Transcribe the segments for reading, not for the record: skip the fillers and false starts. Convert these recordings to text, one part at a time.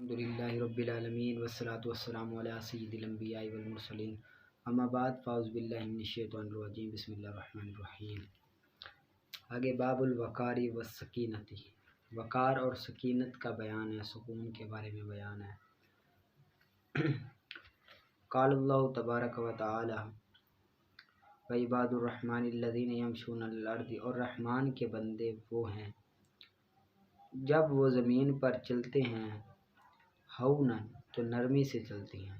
الحمدللہ رب العالمین والصلاة والسلام علی سید الانبیاء والمرسلین اما بعد فاعوذ باللہ من الشیطان الرجیم بسم اللہ الرحمن الرحیم۔ آگے باب الوقار والسکینتی، وقار اور سکینت کا بیان ہے، سکون کے بارے میں بیان ہے۔ قال اللہ تبارک و تعالی وعباد الرحمن الذین یمشون علی الارض، اور رحمان کے بندے وہ ہیں جب وہ زمین پر چلتے ہیں ہونا تو نرمی سے چلتی ہیں،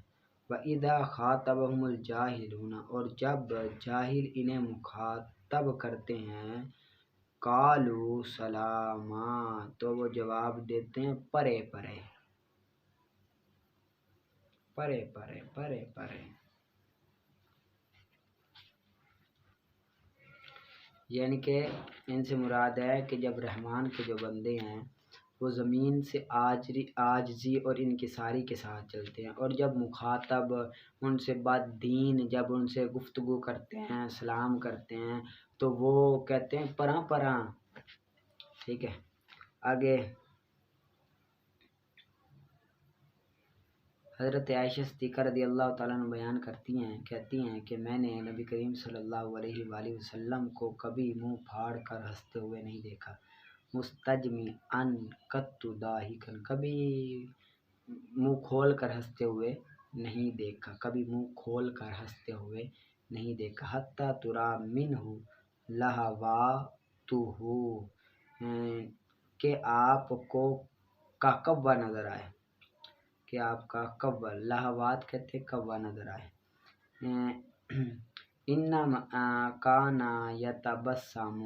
وَإِذَا خَاطَبَهُمُ الْجَاهِلُونَ، اور جب جاہل انہیں مخاطب کرتے ہیں قَالُوا سَلَامًا، تو وہ جواب دیتے ہیں پرے پرے پرے پرے پرے پرے، یعنی کہ ان سے مراد ہے کہ جب رحمان کے جو بندے ہیں وہ زمین سے عاجزی اور انکساری کے ساتھ چلتے ہیں، اور جب مخاطب ان سے بد دین جب ان سے گفتگو کرتے ہیں، سلام کرتے ہیں، تو وہ کہتے ہیں پراں پراں۔ ٹھیک ہے، آگے حضرت عائشہ صدیقہ رضی اللہ تعالیٰ عنہ بیان کہتی ہیں کہ میں نے نبی کریم صلی اللہ علیہ وآلہ وسلم کو کبھی منہ پھاڑ کر ہنستے ہوئے نہیں دیکھا، مستجمیعاً قط ضاحکاً، کبھی منہ کھول کر ہنستے ہوئے نہیں دیکھا، کبھی منہ کھول کر ہنستے ہوئے نہیں دیکھا، حتی ترا منہ لہواتہ، کہ آپ کو کا کوا نظر آئے، کہ آپ کا کوا، لہوات کہتے کوا نظر آئے۔ انما کان یتبسم،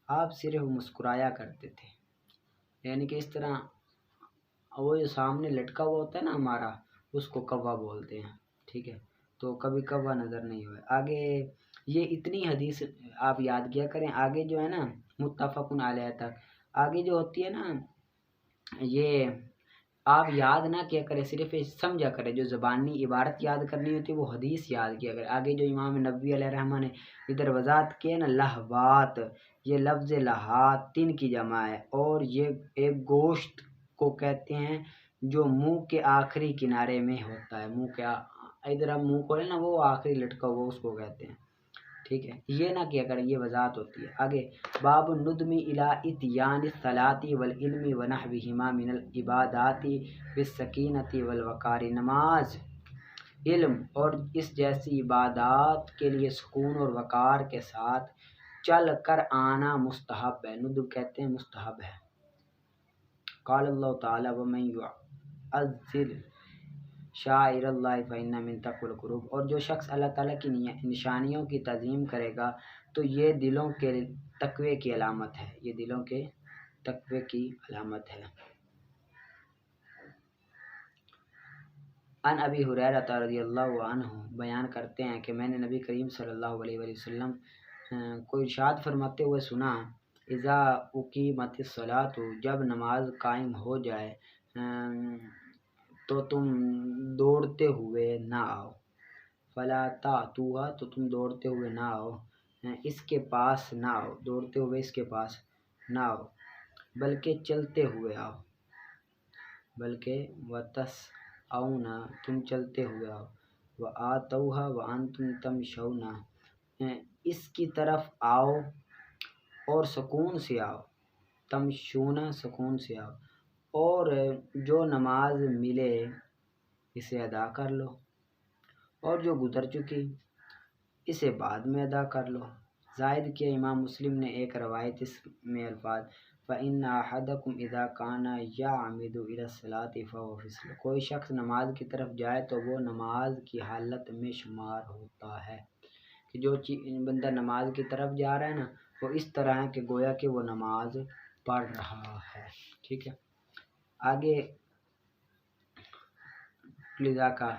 آپ صرف مسکرایا کرتے تھے، یعنی کہ اس طرح وہ جو سامنے لٹکا ہوا ہوتا ہے نا ہمارا، اس کو کوا بولتے ہیں۔ ٹھیک ہے، تو کبھی کوا نظر نہیں ہوئے۔ آگے یہ اتنی حدیث آپ یاد کیا کریں، آگے جو ہے نا متفقن علیہ تک آگے جو ہوتی ہے نا، یہ آپ یاد نہ کیا کریں، صرف سمجھا کریں، جو زبانی عبارت یاد کرنی ہوتی ہے وہ حدیث یاد کیا کریں۔ آگے جو امام نبوی علیہ الرحمہ نے ادھر وضاحت کی ہے نا، لہوات، یہ لفظ لہات تین کی جمع ہے، اور یہ ایک گوشت کو کہتے ہیں جو منہ کے آخری کنارے میں ہوتا ہے، منہ کے ادھر ہم منہ کھولیں نا وہ آخری لٹکا ہوا اس کو کہتے ہیں۔ ٹھیک ہے، یہ نہ کیا کریں، یہ وضاحت ہوتی ہے۔ آگے باب الندم الی اتیان الصلاۃ والعلم ونحوہما من العبادات بالسکینۃ والوقار، نماز، علم اور اس جیسی عبادات کے لیے سکون اور وقار کے ساتھ چل کر آنا مستحب ہے، ندب کہتے ہیں مستحب ہے۔ قال اللہ تعالی ومن یعظم شعائر اللہ فإنها من تقوی القلوب، اور جو شخص اللہ تعالیٰ کی نشانیوں کی تعظیم کرے گا تو یہ دلوں کے تقوی کی علامت ہے، یہ دلوں کے تقوی کی علامت ہے۔ ان ابی ہریرہ رضی اللہ عنہ بیان کرتے ہیں کہ میں نے نبی کریم صلی اللہ علیہ وآلہ وسلم کو ارشاد فرماتے ہوئے سنا، اذا اقیمت الصلاۃ، جب نماز قائم ہو جائے تو تم دوڑتے ہوئے نہ آؤ، فلا تأتوها، تو تم دوڑتے ہوئے نہ آؤ، اس کے پاس نہ آؤ، دوڑتے ہوئے اس کے پاس نہ آؤ، بلکہ چلتے ہوئے آؤ، بلکہ وتسعون، تم چلتے ہوئے آؤ، وآتوها وانتم تمشون، اس کی طرف آؤ اور سکون سے آؤ، تمشون سکون سے آؤ، اور جو نماز ملے اسے ادا کر لو، اور جو گزر چکی اسے بعد میں ادا کر لو۔ زائد کیا امام مسلم نے ایک روایت، اس میں الفاظ فَإِنَّ أَحَدَكُمْ إِذَا كَانَ يَعْمِدُ إِلَى الصَّلَاةِ فَهُوَ فِي الصَّلَاةِ، کوئی شخص نماز کی طرف جائے تو وہ نماز کی حالت میں شمار ہوتا ہے، کہ جو بندہ نماز کی طرف جا رہا ہے نا وہ اس طرح ہے کہ گویا کہ وہ نماز پڑھ رہا ہے۔ ٹھیک ہے، آگے لذا کا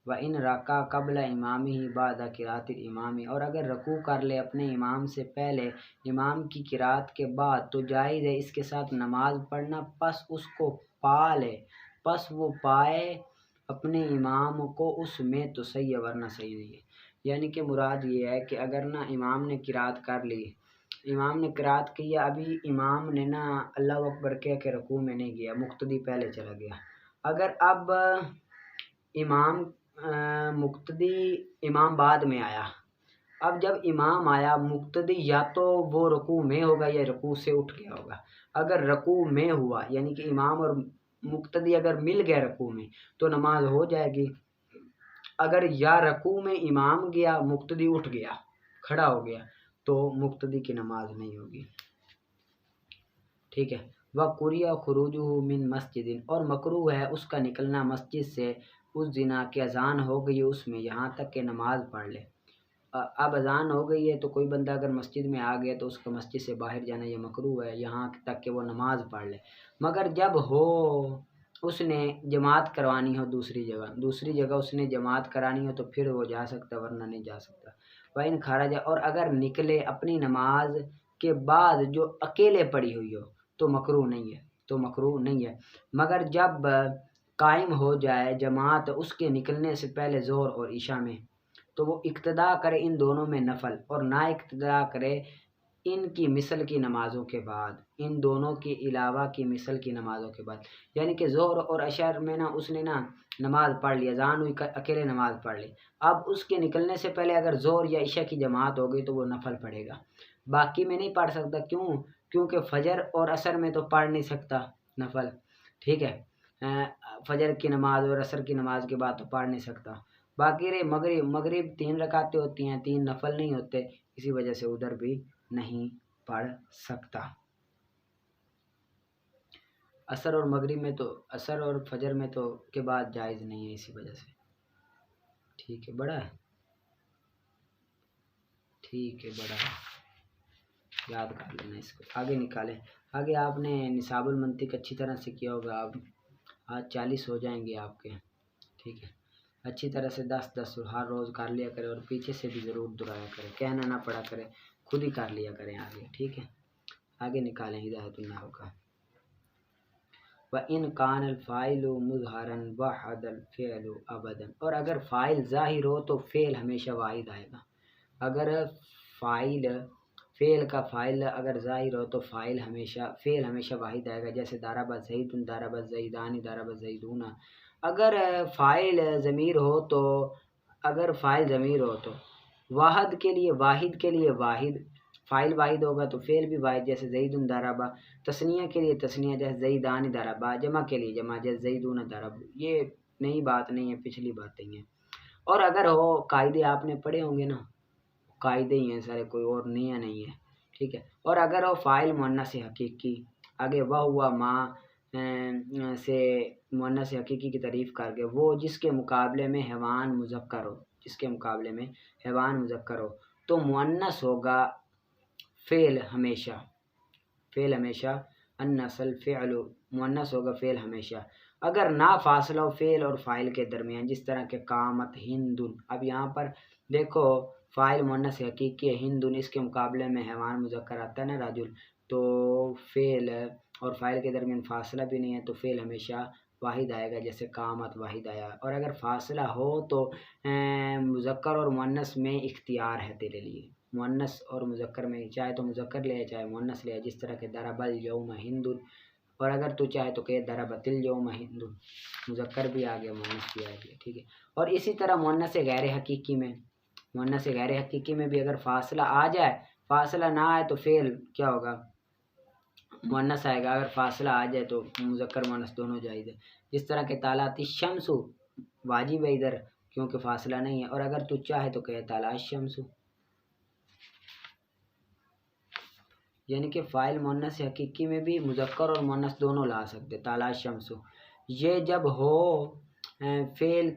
وَإِنْ رَكَعَ قَبْلَ إِمَامِهِ بَعْدَ قِرَأَةِ الْإِمَامِ، اور اگر رکوع کر لے اپنے امام سے پہلے امام کی قرات کے بعد تو جائز ہے اس کے ساتھ نماز پڑھنا، پس اس کو پا لے، پس وہ پائے اپنے امام کو اس میں تو صحیح ہے، ورنہ صحیح نہیں ہے۔ یعنی کہ مراد یہ ہے کہ اگر نا امام نے قرات کر لی، امام نے قرات کی، ابھی امام نے نا اللہ اکبر کہہ کے رکوع میں نہیں گیا، مقتدی پہلے چلا گیا، اگر اب امام مقتدی امام بعد میں آیا، اب جب امام آیا مقتدی یا تو وہ رکوع میں ہوگا یا رکوع سے اٹھ گیا ہوگا۔ اگر رکوع میں ہوا یعنی کہ امام اور مقتدی اگر مل گئے رکوع میں تو نماز ہو جائے گی۔ اگر یا رکوع میں امام گیا مقتدی اٹھ گیا کھڑا ہو گیا تو مقتدی کی نماز نہیں ہوگی، ٹھیک ہے۔ وَقُرِئَ خُرُوجُهُ مِن مَسْجِدٍ، اور مکروہ ہے اس کا نکلنا مسجد سے اس دن کہ اذان ہو گئی اس میں یہاں تک کہ نماز پڑھ لے۔ اب اذان ہو گئی ہے تو کوئی بندہ اگر مسجد میں آ گیا تو اس کا مسجد سے باہر جانا یہ مکروہ ہے یہاں تک کہ وہ نماز پڑھ لے، مگر جب ہو اس نے جماعت کروانی ہو دوسری جگہ اس نے جماعت کرانی ہو تو پھر وہ جا سکتا ورنہ نہیں جا سکتا۔ وَإِنْ خَرَجَ، اور اگر نکلے اپنی نماز کے بعد جو اکیلے پڑھی ہوئی ہو تو مکروہ نہیں ہے، مگر جب قائم ہو جائے جماعت اس کے نکلنے سے پہلے ظہر اور عشاء میں تو وہ اقتدا کرے ان دونوں میں نفل اور نہ اقتدا کرے ان کی مثل کی نمازوں کے بعد، ان دونوں کے علاوہ کی مثل کی نمازوں کے بعد، یعنی کہ ظہر اور عشاء میں اس نے نماز پڑھ لی، اذان ہوئی اکیلے نماز پڑھ لی، اب اس کے نکلنے سے پہلے اگر ظہر یا عشاء کی جماعت ہو گئی تو وہ نفل پڑھے گا، باقی میں نہیں پڑھ سکتا، کیونکہ فجر اور عصر میں تو پڑھ نہیں سکتا نفل، ٹھیک ہے، فجر کی نماز اور عصر کی نماز کے بعد تو پڑھ نہیں سکتا، باقی رہے مغرب 3 رکعتیں ہوتی ہیں، 3 نفل نہیں ہوتے، اسی وجہ سے ادھر بھی نہیں پڑھ سکتا۔ عصر اور مغرب میں تو عصر اور فجر میں تو کے بعد جائز نہیں ہے اسی وجہ سے، ٹھیک ہے، بڑا ہے، ٹھیک ہے، بڑا ہے، یاد کر لینا اس کو، آگے نکالیں۔ آگے آپ نے نصاب المنطق اچھی طرح سے کیا ہوگا، آپ آج 40 ہو جائیں گے آپ کے، ٹھیک ہے، اچھی طرح سے 10 ہر روز کر لیا کرے اور پیچھے سے بھی ضرور دہرایا کرے، کہنا نہ پڑا کرے، خود ہی کر لیا کریں آگے، ٹھیک ہے۔ آگے نکالیں ہدایت النحو کا۔ وَإِنْ كَانَ الْفَاعِلُ مُظْهَرًا وَحَدَ الْفِعْلُ أَبَدًا، اور اگر فاعل ظاہر ہو تو فعل ہمیشہ واحد آئے گا، اگر فعل کا فاعل اگر ظاہر ہو تو فعل ہمیشہ واحد آئے گا، جیسے ضرب زید، ضرب زیدان، ضرب زیدون۔ اگر فاعل ضمیر ہو تو واحد کے لیے واحد، فاعل واحد ہوگا تو فعل بھی واحد، جیسے زید ضرب، تثنیہ کے لیے تثنیہ، جیسے زیدان ضرب، جمع کے لیے جمع، جیسے زیدون ضرب، یہ نئی بات نہیں ہے، پچھلی باتیں ہیں۔ اور اگر ہو قاعدے آپ نے پڑھے ہوں گے نا، قاعدے ہی ہیں سارے، کوئی اور نیا نہیں ہے، ٹھیک ہے۔ اور اگر ہو فاعل مؤنث حقیقی، آگے وہ ہوا ماں سے مؤنث حقیقی کی تعریف کر کے، وہ جس کے مقابلے میں حیوان مذکر ہو تو مؤنث ہوگا فعل ہمیشہ، انث الفعل، مؤنث ہوگا فعل ہمیشہ، اگر نہ فاصلہ ہو فعل اور فاعل کے درمیان، جس طرح کہ قامت ہندن، اب یہاں پر دیکھو فاعل مؤنث حقیقی ہے ہندن، اس کے مقابلے میں حیوان مذکر آتا ہے نا رجل، تو فعل اور فاعل کے درمیان فاصلہ بھی نہیں ہے تو فعل ہمیشہ واحد آئے گا، جیسے قامت واحد آیا، اور اگر فاصلہ ہو تو مذکر اور مؤنث میں اختیار ہے تیرے لیے، مؤنث اور مذکر میں چاہے تو مذکر لے چاہے مؤنث لے، جس طرح کہ ضرب الیوم ہندن، اور اگر تو چاہے تو کہ ضربت الیوم ہندن، مذکر بھی آ گیا مؤنث بھی آ گیا، ٹھیک ہے۔ اور اسی طرح مؤنث غیر حقیقی میں بھی اگر فاصلہ آ جائے، فاصلہ نہ آئے تو فعل کیا ہوگا، مؤنث آئے گا، اگر فاصلہ آ جائے تو مذکر مؤنث دونوں جائز ہے، جس طرح کہ طالعت الشمس، واجب ہے ادھر کیونکہ فاصلہ نہیں ہے، اور اگر تو چاہے تو کہ طالع الشمس، یعنی کہ فاعل مؤنث حقیقی میں بھی مذکر اور مؤنث دونوں لا سکتے، طالع الشمس، یہ جب ہو فعل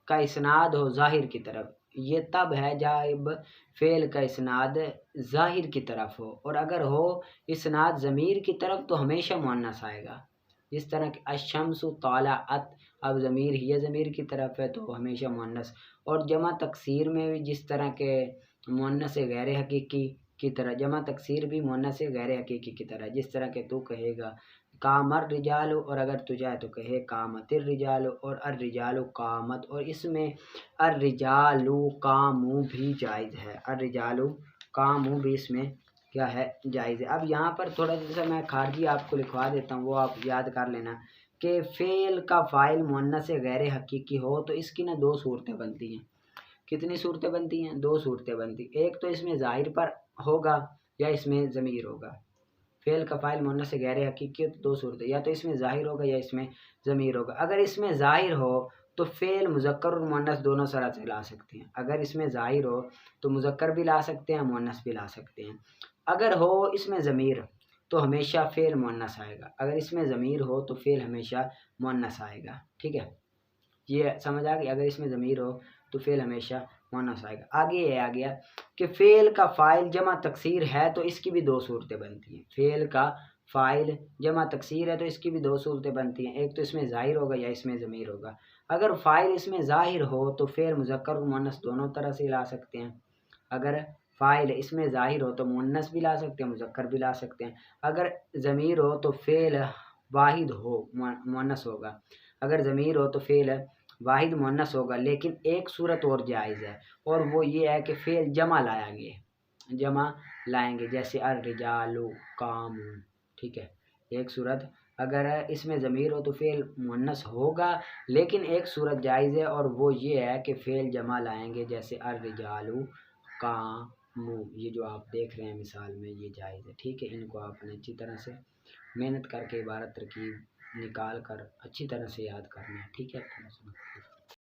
کا اسناد ہو ظاہر کی طرف، یہ تب ہے جب فعل کا اسناد ظاہر کی طرف ہو، اور اگر ہو اسناد ضمیر کی طرف تو ہمیشہ مؤنث آئے گا، جس طرح کہ الشمس طالعت، اب ضمیر ہی ضمیر کی طرف ہے تو ہمیشہ مؤنث، اور جمع تکسیر میں بھی جس طرح کہ مؤنث غیر حقیقی کی طرح، جمع تکسیر بھی مؤنث غیر حقیقی کی طرح، جس طرح کہ تو کہے گا قام الرجال، اور اگر تو چاہے تو کہے قامت الرجال، اور الرجال قامت، اور اس میں الرجال قاموا بھی جائز ہے، الرجال قاموا بھی اس میں کیا ہے، جائز ہے۔ اب یہاں پر تھوڑا سا میں خارجی آپ کو لکھوا دیتا ہوں، وہ آپ یاد کر لینا کہ فعل کا فاعل مؤنث غیر حقیقی ہو تو اس کی نا دو صورتیں بنتی ہیں. کتنی صورتیں بنتی ہیں؟ دو صورتیں بنتی. ایک تو اس میں ظاہر پر ہوگا یا اس میں ضمیر ہوگا. فعل کا فاعل مؤنث غیر حقیقی تو دو صورتیں، یا تو اس میں ظاہر ہوگا یا اس میں ضمیر ہوگا. اگر اس میں ظاہر ہو تو فعل مذکر اور مؤنث دونوں طرح سے لا سکتے ہیں. اگر اس میں ظاہر ہو تو مذکر بھی لا سکتے ہیں، مؤنث بھی لا سکتے ہیں. اگر ہو اس میں ضمیر تو ہمیشہ فعل مؤنث آئے گا. اگر اس میں ضمیر ہو تو فعل ہمیشہ مؤنث آئے گا. ٹھیک ہے، یہ سمجھ آ گئی. اگر اس میں ضمیر ہو تو فعل ہمیشہ مؤنث آئے گا. آگے یہ آ گیا کہ فعل کا فاعل جمع تکسیر ہے تو اس کی بھی دو صورتیں بنتی ہیں. فعل کا فاعل جمع تکسیر ہے تو اس کی بھی دو صورتیں بنتی ہیں. ایک تو اس میں ظاہر ہوگا یا اس میں ضمیر ہوگا. اگر فاعل اس میں ظاہر ہو تو فعل مذکر اور مؤنث دونوں طرح سے لا سکتے ہیں. اگر فاعل اس میں ظاہر ہو تو مؤنث بھی لا سکتے ہیں، مذکر بھی لا سکتے ہیں. اگر ضمیر ہو تو فعل واحد ہو مؤنث ہوگا. اگر ضمیر ہو تو فعل واحد مؤنث ہوگا. لیکن ایک صورت اور جائز ہے، اور وہ یہ ہے کہ فعل جمع جمع لائیں گے، جیسے الرجال قام. ٹھیک ہے، ایک صورت اگر اس میں ضمیر ہو تو فعل مؤنث ہوگا، لیکن ایک صورت جائز ہے اور وہ یہ ہے کہ فعل جمع لائیں گے، جیسے الرجال قام. یہ جو آپ دیکھ رہے ہیں مثال میں یہ جائز ہے. ٹھیک ہے، ان کو آپ نے اچھی طرح سے محنت کر کے عبارت ترکیب نکال کر اچھی طرح سے یاد کرنا ہے. ٹھیک ہے.